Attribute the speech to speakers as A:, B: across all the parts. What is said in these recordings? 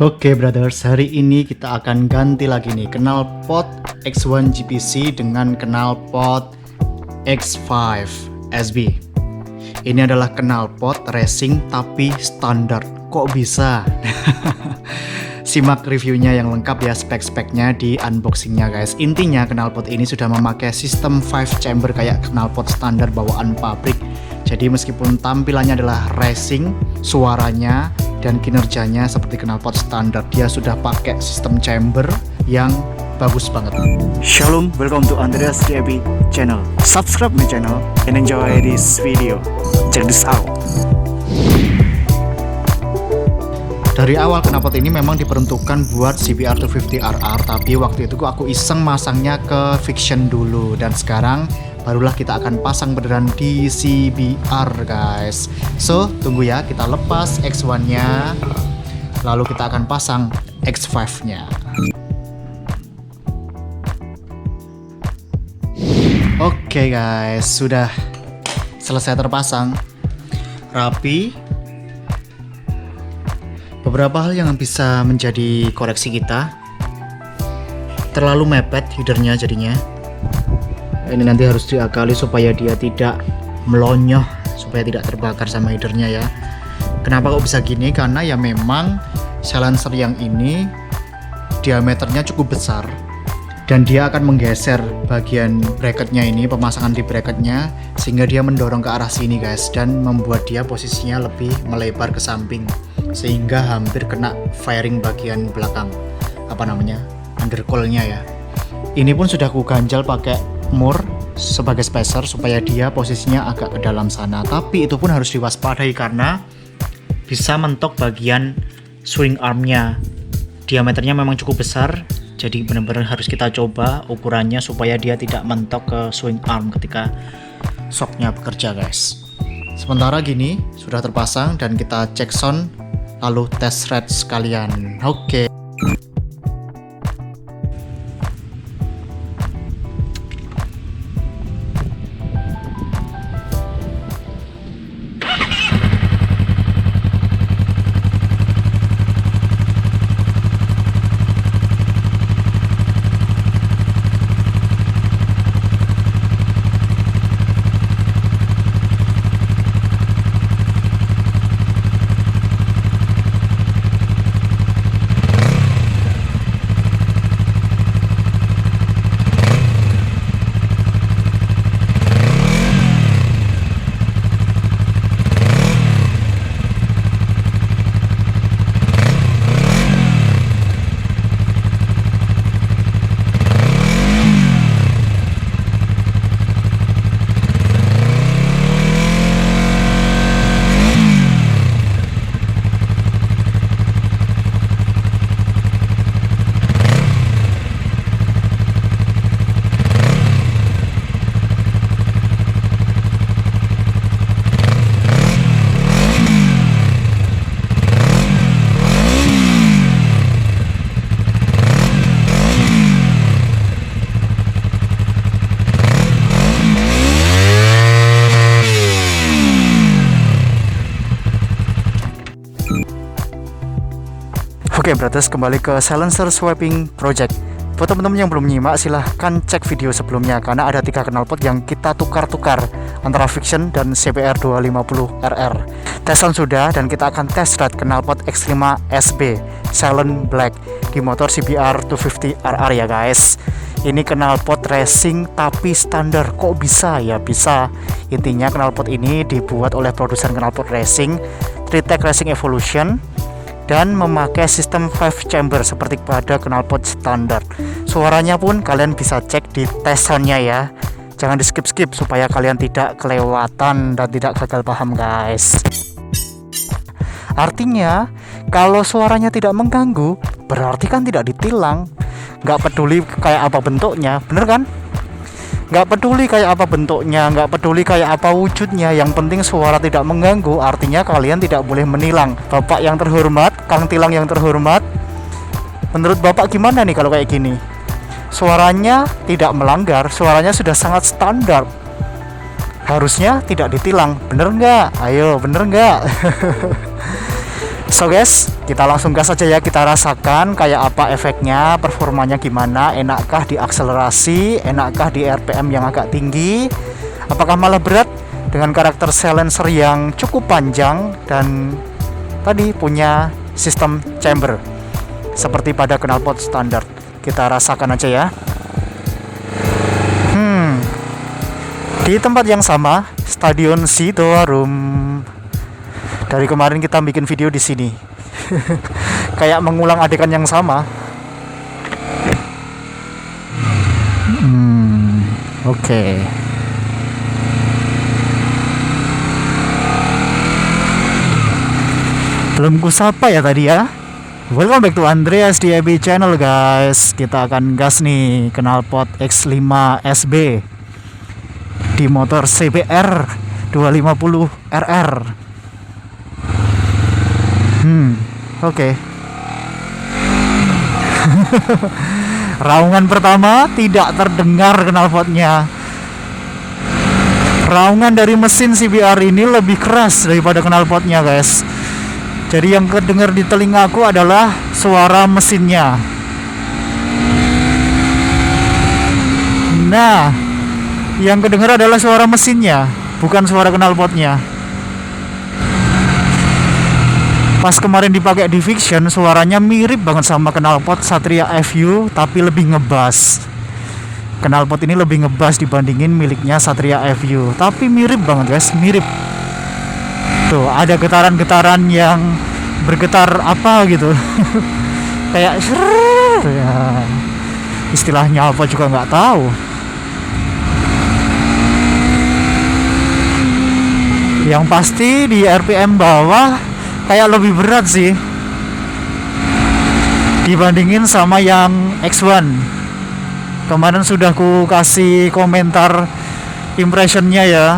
A: Oke brothers, hari ini kita akan ganti lagi nih knalpot X1 GPC dengan knalpot X5 SB. Ini adalah knalpot racing tapi standar. Kok bisa? Simak reviewnya yang lengkap ya, spek-speknya di unboxingnya guys. Intinya knalpot ini sudah memakai sistem 5 chamber kayak knalpot standar bawaan pabrik. Jadi meskipun tampilannya adalah racing, suaranya dan kinerjanya seperti knalpot standar, dia sudah pakai sistem chamber yang bagus banget.
B: Shalom, welcome to Andreas JB channel. Subscribe my channel and enjoy this video. Check this out.
A: Dari awal knalpot ini memang diperuntukkan buat CBR 250RR, tapi waktu itu aku iseng masangnya ke Vixion dulu, dan sekarang barulah kita akan pasang beneran di CBR guys. So tunggu ya, kita lepas X1 nya lalu kita akan pasang X5 nya. Oke guys, sudah selesai terpasang, rapi. Beberapa hal yang bisa menjadi koreksi kita, terlalu mepet headernya jadinya. Ini nanti harus diakali supaya dia tidak melonyoh, supaya tidak terbakar sama headernya ya. Kenapa kok bisa gini? Karena ya memang silencer yang ini diameternya cukup besar dan dia akan menggeser bagian bracketnya ini, pemasangan di bracketnya, sehingga dia mendorong ke arah sini guys, dan membuat dia posisinya lebih melebar ke samping sehingga hampir kena fairing bagian belakang, apa namanya, undercoil-nya ya. Ini pun sudah aku ganjal pakai mur sebagai spacer supaya dia posisinya agak ke dalam sana, tapi itu pun harus diwaspadai karena bisa mentok bagian swing armnya. Diameternya memang cukup besar, jadi benar-benar harus kita coba ukurannya supaya dia tidak mentok ke swing arm ketika shocknya bekerja guys. Sementara gini sudah terpasang dan kita cek sound lalu tes red sekalian. Oke. Oke brothers, kembali ke silencer swapping project. Buat teman-teman yang belum nyimak, silahkan cek video sebelumnya karena ada 3 knalpot yang kita tukar-tukar antara Vixion dan CBR 250RR. Tesan sudah dan kita akan tes ride knalpot X5 SB Silent Black di motor CBR 250RR ya guys. Ini knalpot racing tapi standar. Kok bisa? Ya bisa. Intinya knalpot ini dibuat oleh produsen knalpot racing Tritech Racing Evolution dan memakai sistem 5 chamber seperti pada knalpot standar. Suaranya pun kalian bisa cek di tesannya ya. Jangan di skip-skip supaya kalian tidak kelewatan dan tidak gagal paham guys. Artinya kalau suaranya tidak mengganggu, berarti kan tidak ditilang. Nggak peduli kayak apa bentuknya, bener kan? Nggak peduli kayak apa bentuknya, nggak peduli kayak apa wujudnya, yang penting suara tidak mengganggu, artinya kalian tidak boleh menilang. Bapak yang terhormat, Kang Tilang yang terhormat, menurut Bapak gimana nih kalau kayak gini? Suaranya tidak melanggar, suaranya sudah sangat standar, harusnya tidak ditilang, bener nggak? Ayo, bener nggak? So guys, Kita langsung gas aja ya, kita rasakan kayak apa efeknya, performanya gimana, enakkah di akselerasi, enakkah di RPM yang agak tinggi, apakah malah berat dengan karakter silencer yang cukup panjang dan tadi punya sistem chamber seperti pada knalpot standar. Kita rasakan aja ya. Di tempat yang sama, Stadion Sidoarum. Dari kemarin kita bikin video di sini. Kayak mengulang adegan yang sama. Oke. Belum kusapa ya tadi ya. Welcome back to Andreas DAB channel guys. Kita akan gas nih knalpot X5 SB di motor CBR 250 RR. Oke. Raungan pertama tidak terdengar knalpotnya. Raungan dari mesin CBR ini lebih keras daripada knalpotnya guys. Jadi yang kedengar di telingaku adalah suara mesinnya. Nah, yang kedengar adalah suara mesinnya, bukan suara knalpotnya. Pas kemarin dipakai di Viction, suaranya mirip banget sama knalpot Satria FU, tapi lebih ngebas. Knalpot ini lebih ngebas dibandingin miliknya Satria FU, tapi mirip banget guys, mirip. Tuh, ada getaran-getaran yang bergetar apa gitu. Kayak ya. Istilahnya apa juga nggak tahu. Yang pasti di RPM bawah kayak lebih berat sih dibandingin sama yang X1. Kemarin sudah ku kasih komentar impressionnya ya.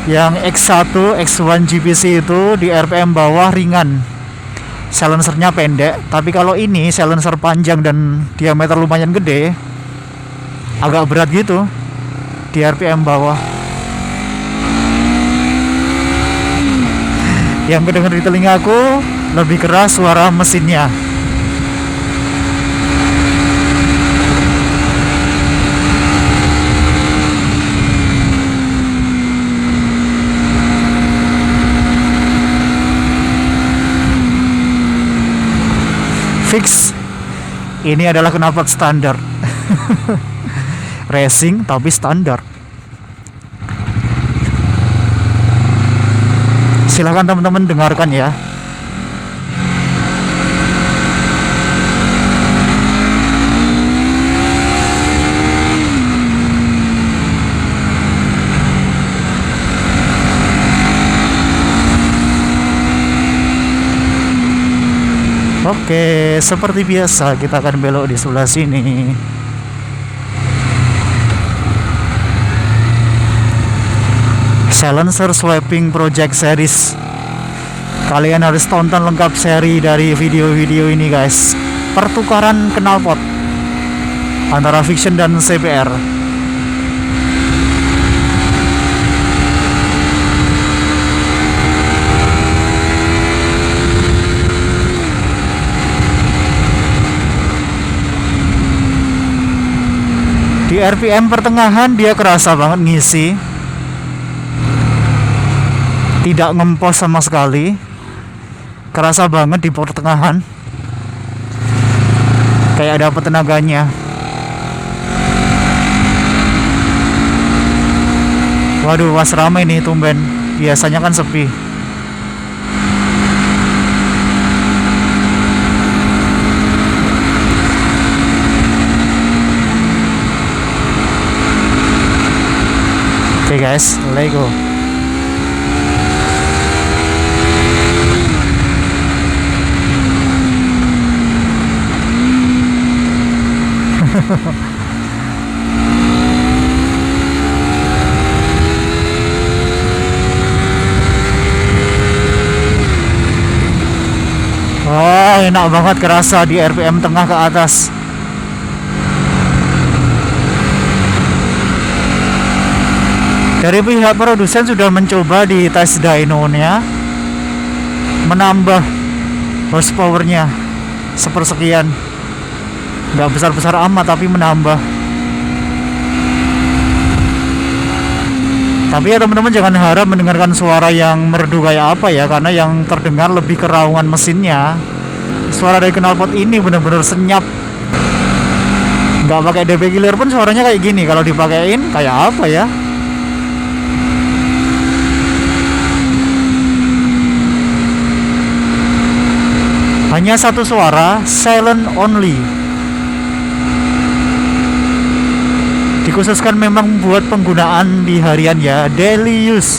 A: Yang X1, X1 GPC itu di RPM bawah ringan, silencernya pendek. Tapi kalau ini silencer panjang dan diameter lumayan gede, agak berat gitu di RPM bawah. Yang kedengar di telingaku lebih keras suara mesinnya. Fix. Ini adalah knalpot standar. Racing tapi standar. Silahkan teman-teman dengarkan ya. Oke, seperti biasa kita akan belok di sebelah sini. Silencer Swapping Project Series. Kalian harus tonton lengkap seri dari video-video ini guys. Pertukaran knalpot antara Viction dan CBR. Di RPM pertengahan dia kerasa banget ngisi, tidak ngempos sama sekali, kerasa banget di pertengahan, kayak dapat tenaganya. Waduh, was ramai nih tumben, biasanya kan sepi. Oke guys, let's go. Oh, enak banget kerasa di RPM tengah ke atas. Dari pihak produsen sudah mencoba di tes dyno-nya menambah horsepowernya sepersekian, nggak besar-besar amat tapi menambah. Tapi ya teman-teman jangan harap mendengarkan suara yang merdu kayak apa ya, karena yang terdengar lebih ke raungan mesinnya. Suara dari knalpot ini bener-bener senyap. Nggak pakai DB killer pun suaranya kayak gini. Kalau dipakein kayak apa ya? Hanya satu suara, silent only. Dikhususkan memang buat penggunaan di harian ya, daily use.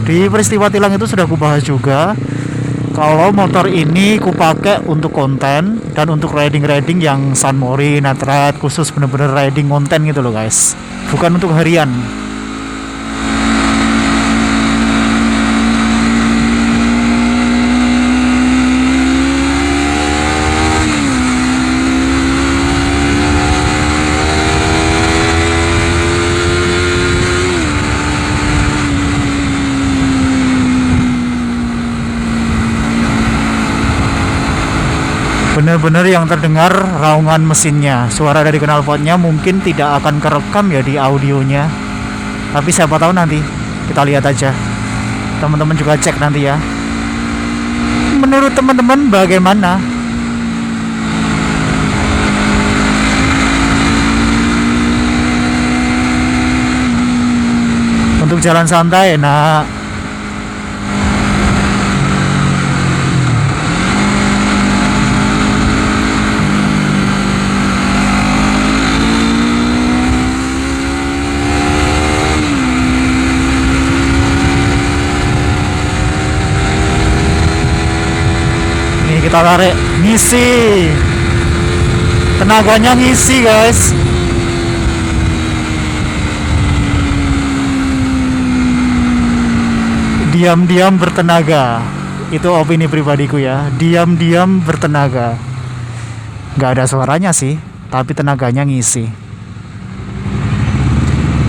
A: Di peristiwa tilang itu sudah kubahas juga. Kalau motor ini kupake untuk konten dan untuk riding yang Sunmori, Night khusus bener-bener riding konten gitu loh guys. Bukan untuk harian. Benar-benar yang terdengar raungan mesinnya. Suara dari knalpotnya mungkin tidak akan kerekam ya di audionya, tapi siapa tahu nanti kita lihat aja. Teman-teman juga cek nanti ya. Menurut teman-teman bagaimana? Untuk jalan santai enak. Kita tarik, ngisi tenaganya, ngisi guys. Diam-diam bertenaga, itu opini pribadiku ya. Diam-diam bertenaga, nggak ada suaranya sih, tapi tenaganya ngisi.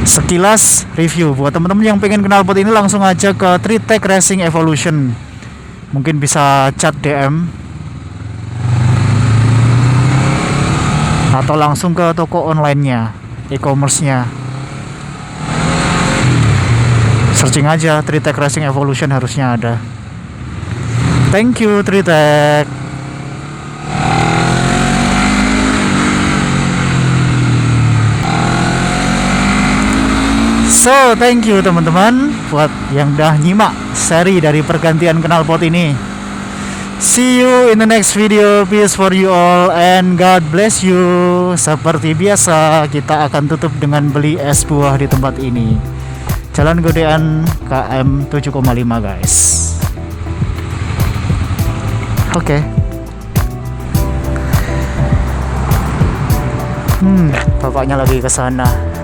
A: Sekilas review buat temen-temen yang pengen knalpot ini, langsung aja ke Tritech Racing Evolution. Mungkin bisa chat DM atau langsung ke toko online-nya, e-commerce-nya. Searching aja Tritech Racing Evolution, harusnya ada. Thank you Tritech. So, thank you teman-teman buat yang udah nyimak seri dari pergantian knalpot ini. See you in the next video. Peace for you all and God bless you. Seperti biasa kita akan tutup dengan beli es buah di tempat ini. Jalan Godean KM 7,5 guys. Oke. Bapaknya lagi ke sana.